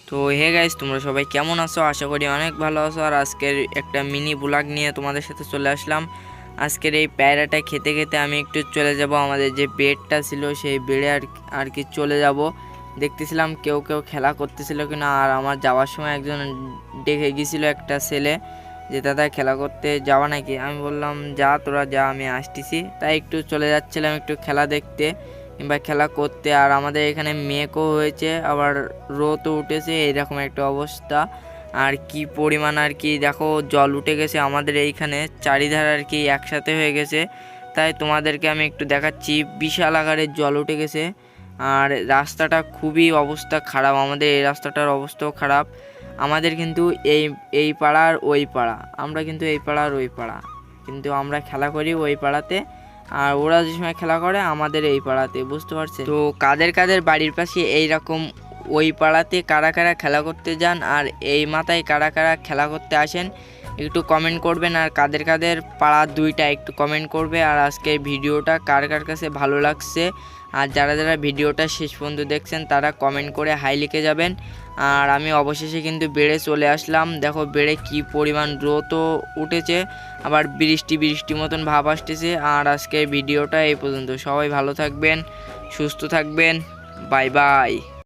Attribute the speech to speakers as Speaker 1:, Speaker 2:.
Speaker 1: তো hey guys, তোমরা সবাই কেমন আছো? আশা করি অনেক ভালো আছো। আর আজকের একটা মিনি ব্লগ নিয়ে তোমাদের সাথে চলে আসলাম। আজকের এই প্যারাটা খেতে খেতে আমি একটু চলে যাব আমাদের যে বেডটা ছিল সেই বেডে আর কি চলে যাব। দেখতেছিলাম কেউ কেউ খেলা করতেছিল কিনা, আর আমার যাওয়ার সময় একজন ডেকে গিয়েছিল একটা ছেলে যে দাদা খেলা করতে যাওয়া নাকি। আমি বললাম যা তোরা যা, আমি আসতেছি। তাই একটু চলে যাচ্ছিলাম একটু খেলা দেখতে কিংবা খেলা করতে। আর আমাদের এখানে মেঘও হয়েছে, আবার রোদও উঠেছে, এইরকম একটা অবস্থা। আর কি পরিমাণ আর কি দেখো, জল উঠে গেছে আমাদের এইখানে চারিধার আর কি একসাথে হয়ে গেছে। তাই তোমাদেরকে আমি একটু দেখাচ্ছি, বিশাল আকারের জল উঠে গেছে। আর রাস্তাটা খুবই অবস্থা খারাপ, আমাদের এই রাস্তাটার অবস্থাও খারাপ। আমাদের কিন্তু এই এই পাড়ার ওই পাড়া, আমরা কিন্তু এই পাড়ার ওই পাড়া, কিন্তু আমরা খেলা করি ওই পাড়াতে। আর ওরা যে সময় খেলা করে আমাদের এই পাড়াতে, বুঝতে পারছে? তো কাদের কাদের বাড়ির পাশে এইরকম ওই পাড়াতে কারা কারা খেলা করতে যান আর এই মাথায় কারা কারা খেলা করতে আসেন একটু কমেন্ট করবেন। আর কাদের কাদের পাড়া দুইটা একটু কমেন্ট করবে। আর আজকের ভিডিওটা কার কার কাছে ভালো লাগছে, আর যারা যারা ভিডিওটা শেষ পর্যন্ত দেখছেন তারা কমেন্ট করে হাই লিখে যাবেন। আর আমি অবশেষে কিন্তু বেড়ে চলে আসলাম। দেখো বেড়ে কি পরিমাণ রোদও উঠেছে, আবার বৃষ্টি বৃষ্টি মতন ভাব আসতেছে। আর আজকের ভিডিওটা এই পর্যন্ত। সবাই ভালো থাকবেন, সুস্থ থাকবেন, বাই বাই।